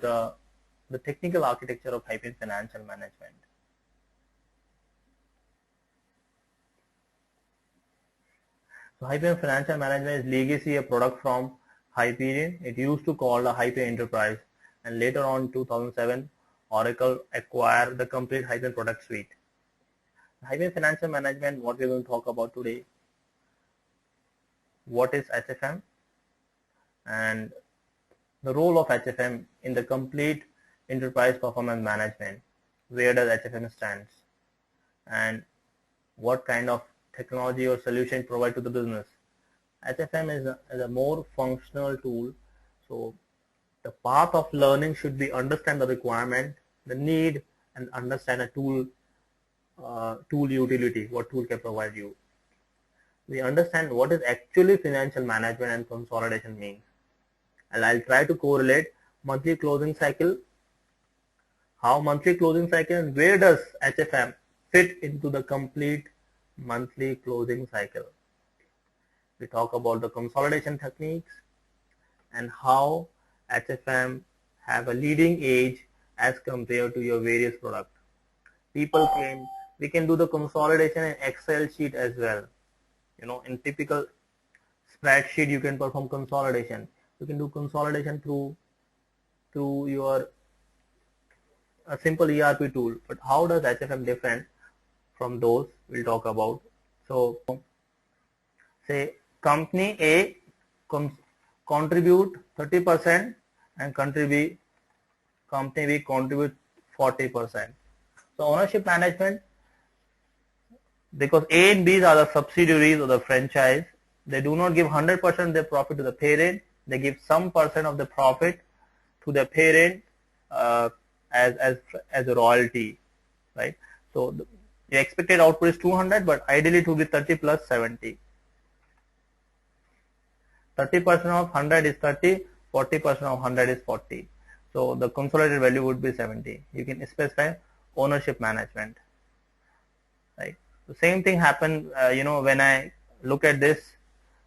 the technical architecture of HFM Financial Management. So HFM Financial Management is legacy, a product from Hyperion. It used to call the Hyperion Enterprise, and later on 2007, Oracle acquired the complete HFM product suite. HFM Financial Management, what we are going to talk about today. What is HFM and the role of HFM in the complete enterprise performance management. Where does HFM stand, and what kind of technology or solution provide to the business. HFM is a more functional tool. So the path of learning should be understand the requirement, the need, and understand a tool utility, what tool can provide you. We understand what is actually financial management and consolidation means. And I'll try to correlate monthly closing cycle, how monthly closing cycle, and where does HFM fit into the complete monthly closing cycle. We talk about the consolidation techniques and how HFM have a leading edge as compared to your various products. People claim we can do the consolidation in Excel sheet as well. You know, in typical spreadsheet you can perform consolidation. You can do consolidation through your a simple ERP tool. But how does HFM different from those? We'll talk about. So say company A contribute 30% and company B contribute 40%. So ownership management, because A and B are the subsidiaries of the franchise, they do not give 100% of their profit to the parent. They give some percent of the profit to the parent as a royalty, right? So the expected output is 200, but ideally it will be 30 plus 70. 30% of 100 is 30, 40% of 100 is 40. So the consolidated value would be 70. You can specify ownership management, right? The same thing happened, when I look at this,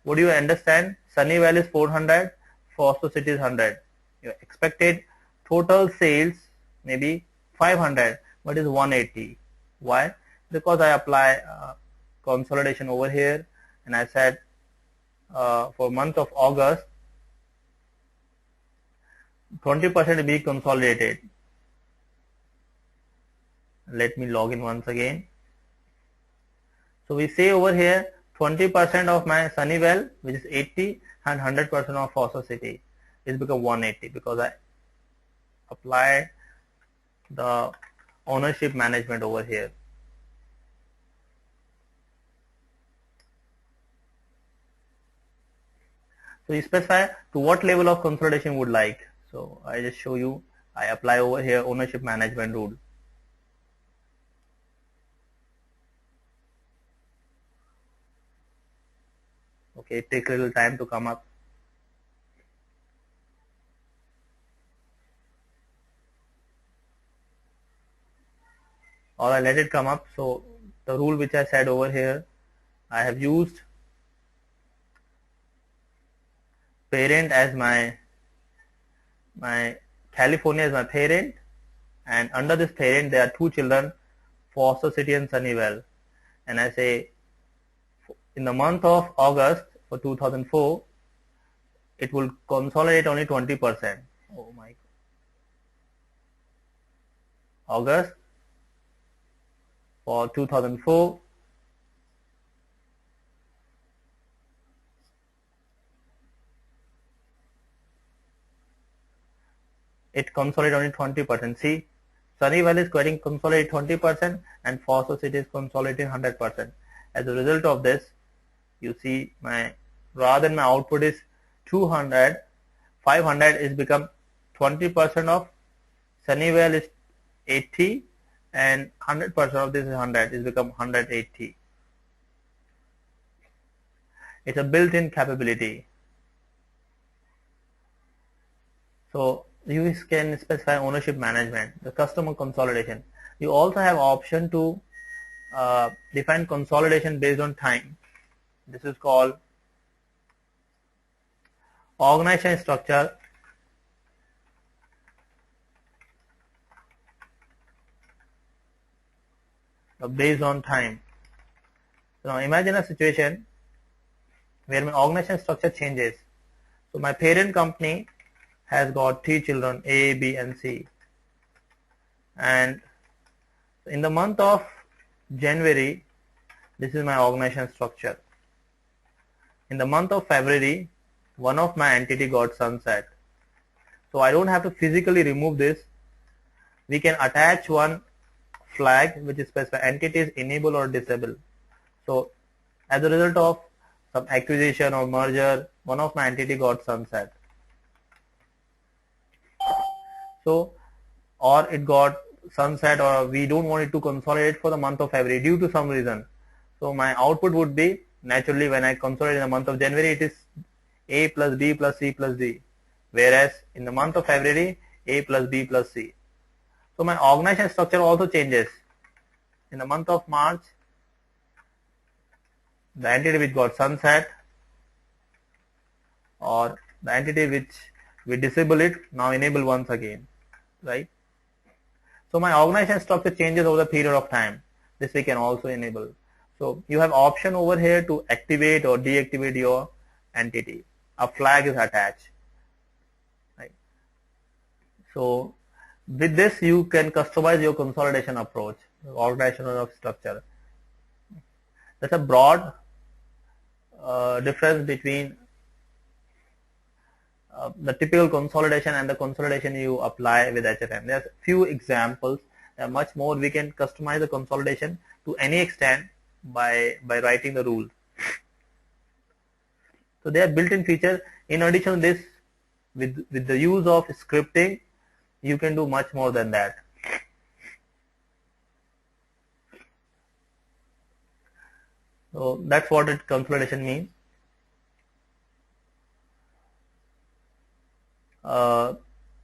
what do you understand? Sunnyvale is 400, Foster City is 100. Your expected total sales maybe 500, but is 180. Why? Because I apply consolidation over here, and I said for month of August 20% be consolidated. Let me log in once again. So we say over here 20% of my Sunnyvale, which is 80, and 100% of Foster City is become 180 because I apply the ownership management over here. So you specify to what level of consolidation you would like. So I just show you, I apply over here ownership management rule. Okay, it takes a little time to come up. Or I let it come up. So the rule which I said over here, I have used parent as my California as my parent, and under this parent there are two children, Foster City and Sunnyvale, and I say in the month of August for 2004 it will consolidate only 20%. Oh my God. August for 2004 it consolidate only 20%. See, Sunnyvale is getting consolidate 20% and Foster City is consolidating 100%. As a result of this, you see my rather than my output is 200, 500 is become 20% of Sunnyvale is 80 and 100% of this is 100 is become 180. It's a built-in capability. So you can specify ownership management, the customer consolidation. You also have option to define consolidation based on time. This is called organization structure based on time. So now imagine a situation where my organization structure changes. So my parent company has got 3 children, A, B and C, and in the month of January, this is my organization structure. In the month of February, one of my entity got sunset. So I don't have to physically remove this. We can attach one flag which is specified entities enable or disable. So as a result of some acquisition or merger, one of my entity got sunset. So, or it got sunset, or we don't want it to consolidate for the month of February due to some reason. So my output would be, naturally when I consolidate in the month of January, it is A plus B plus C plus D. Whereas in the month of February, A plus B plus C. So my organization structure also changes. In the month of March, the entity which got sunset, or the entity which we disable it, now enable once again, right? So my organization structure changes over the period of time. This we can also enable. So you have option over here to activate or deactivate your entity. A flag is attached, right? So with this you can customize your consolidation approach, organizational structure. That's a broad difference between the typical consolidation and the consolidation you apply with HFM. There's few examples. There are much more. We can customize the consolidation to any extent by writing the rule. So they are built-in feature. In addition to this, with the use of scripting, you can do much more than that. So that's what consolidation means.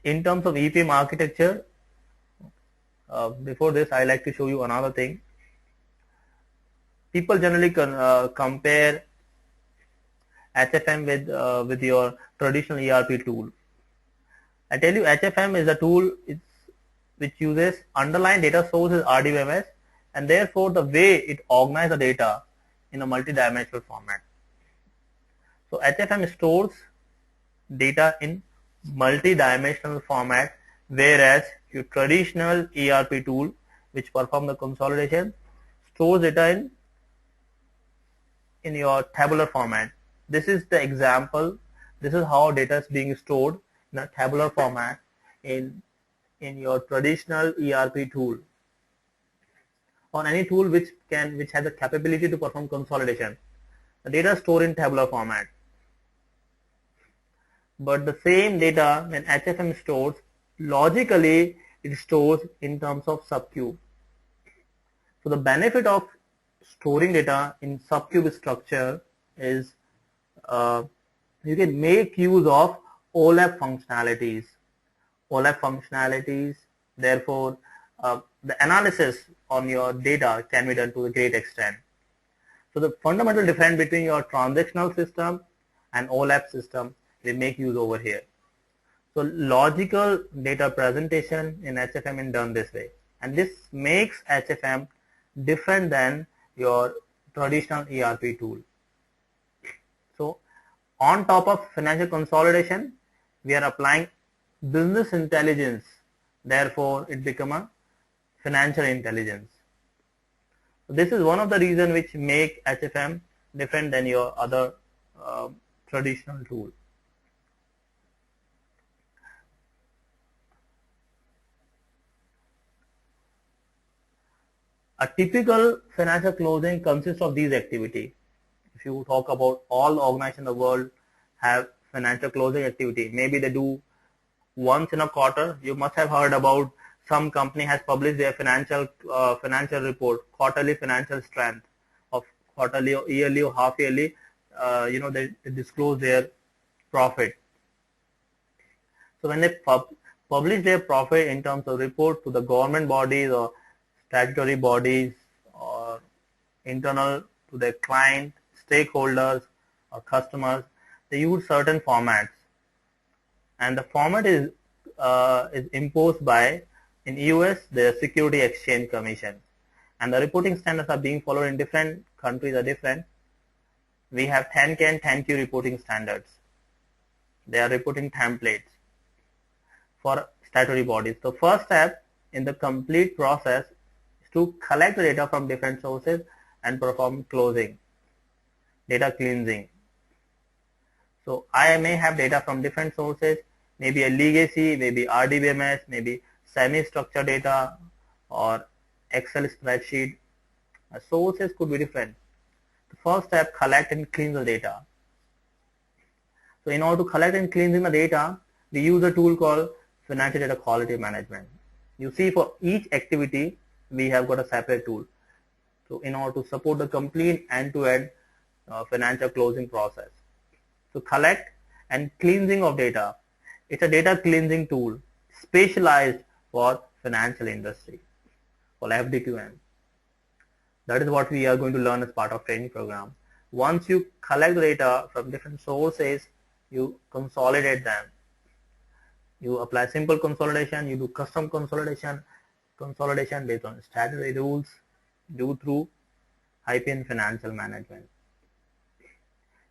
In terms of EPM architecture, before this I like to show you another thing. People generally compare HFM with your traditional ERP tool. I tell you, HFM is a tool which uses underlying data source is RDBMS, and therefore the way it organizes the data in a multi-dimensional format. So HFM stores data in multi-dimensional format, whereas your traditional ERP tool which perform the consolidation stores data in your tabular format. This is the example. This is how data is being stored in a tabular format in your traditional ERP tool, or any tool which has the capability to perform consolidation. The data is stored in tabular format. But the same data when HFM stores, logically it stores in terms of subcube. So the benefit of storing data in subcube structure is you can make use of OLAP functionalities. Therefore, the analysis on your data can be done to a great extent. So the fundamental difference between your transactional system and OLAP system we make use over here. So logical data presentation in HFM is done this way, and this makes HFM different than your traditional ERP tool. So on top of financial consolidation, we are applying business intelligence. Therefore, it becomes a financial intelligence. So this is one of the reasons which make HFM different than your other traditional tool. A typical financial closing consists of these activities. If you talk about all organizations in the world have financial closing activity, maybe they do once in a quarter. You must have heard about some company has published their financial report, quarterly financial strength of quarterly or yearly or half yearly. They disclose their profit. So when they publish their profit in terms of report to the government bodies or statutory bodies or internal to their client, stakeholders or customers, they use certain formats, and the format is imposed by, in US, the Security Exchange Commission, and the reporting standards are being followed in different countries are different. We have 10K and 10Q reporting standards. They are reporting templates for statutory bodies. So first step in the complete process is to collect the data from different sources and perform closing, data cleansing. So I may have data from different sources, maybe a legacy, maybe RDBMS, maybe semi-structured data or Excel spreadsheet. Sources could be different. The first step, collect and clean the data. So in order to collect and clean the data, we use a tool called Financial Data Quality Management. You see, for each activity, we have got a separate tool. So in order to support the complete end-to-end financial closing process. So collect and cleansing of data. It's a data cleansing tool specialized for financial industry, for FDQM. That is what we are going to learn as part of training program. Once you collect the data from different sources, you consolidate them. You apply simple consolidation, you do custom consolidation based on statutory rules, do through HFM Financial Management.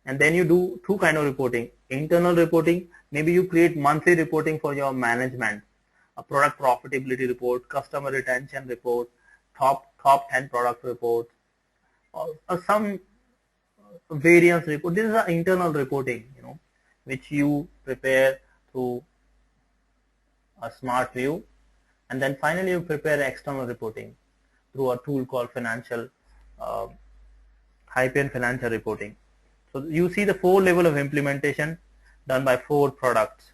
And then you do two kind of reporting. Internal reporting, maybe you create monthly reporting for your management, a product profitability report, customer retention report, top 10 product report, or some variance report. This is an internal reporting, which you prepare through a smart view, and then finally you prepare external reporting through a tool called HFM Financial Reporting. So you see the 4 level of implementation done by 4 products.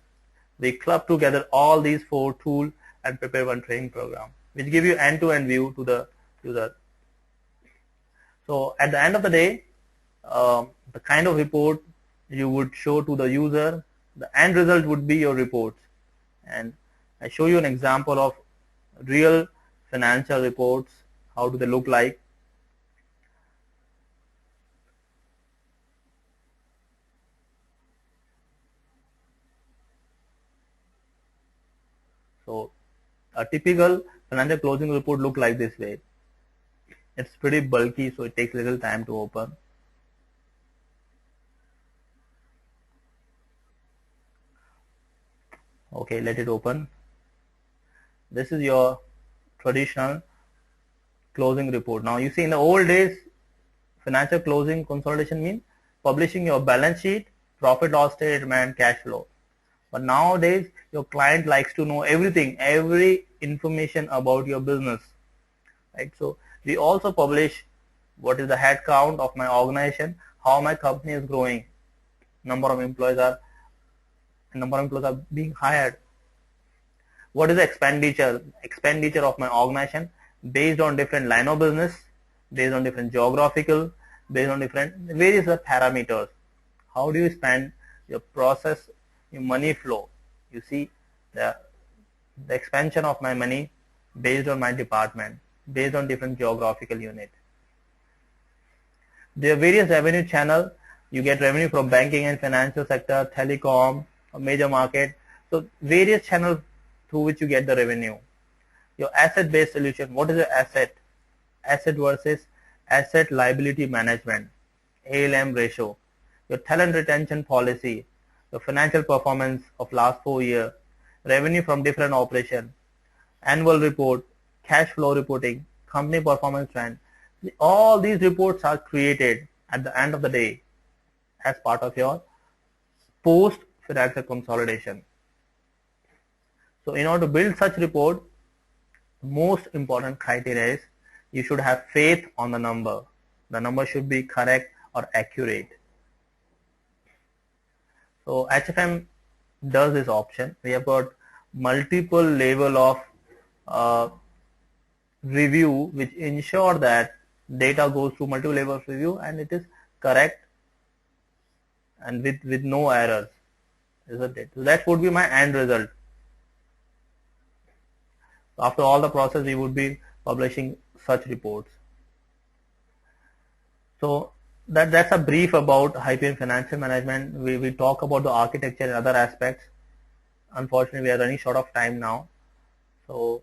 We club together all these 4 tools and prepare one training program, which give you end-to-end view to the user. So at the end of the day, the kind of report you would show to the user, the end result would be your reports. And I show you an example of real financial reports. How do they look like? So a typical financial closing report look like this way. It's pretty bulky, so it takes little time to open. Okay, let it open. This is your traditional closing report. Now you see, in the old days, financial closing consolidation means publishing your balance sheet, profit loss statement, cash flow. But nowadays, your client likes to know everything, every information about your business, right? So we also publish what is the head count of my organization, how my company is growing, number of employees are being hired, what is the expenditure of my organization based on different line of business, based on different geographical, based on different various parameters. How do you spend your process, your money flow? You see the expansion of my money based on my department, based on different geographical unit. There are various revenue channels. You get revenue from banking and financial sector, telecom, a major market. So various channels through which you get the revenue. Your asset-based solution. What is your asset? Asset versus asset liability management, ALM ratio. Your talent retention policy, your financial performance of last 4 years, revenue from different operations, annual report, cash flow reporting, company performance trend. All these reports are created at the end of the day as part of your post financial consolidation. So in order to build such report, most important criteria is you should have faith on the number. The number should be correct or accurate. So HFM does this option. We have got multiple level of review which ensure that data goes through multiple level of review and it is correct and with no errors, isn't it? So that would be my end result. After all the process, we would be publishing such reports. So that's a brief about HFM Financial Management. We talk about the architecture and other aspects. Unfortunately, we are running short of time now. So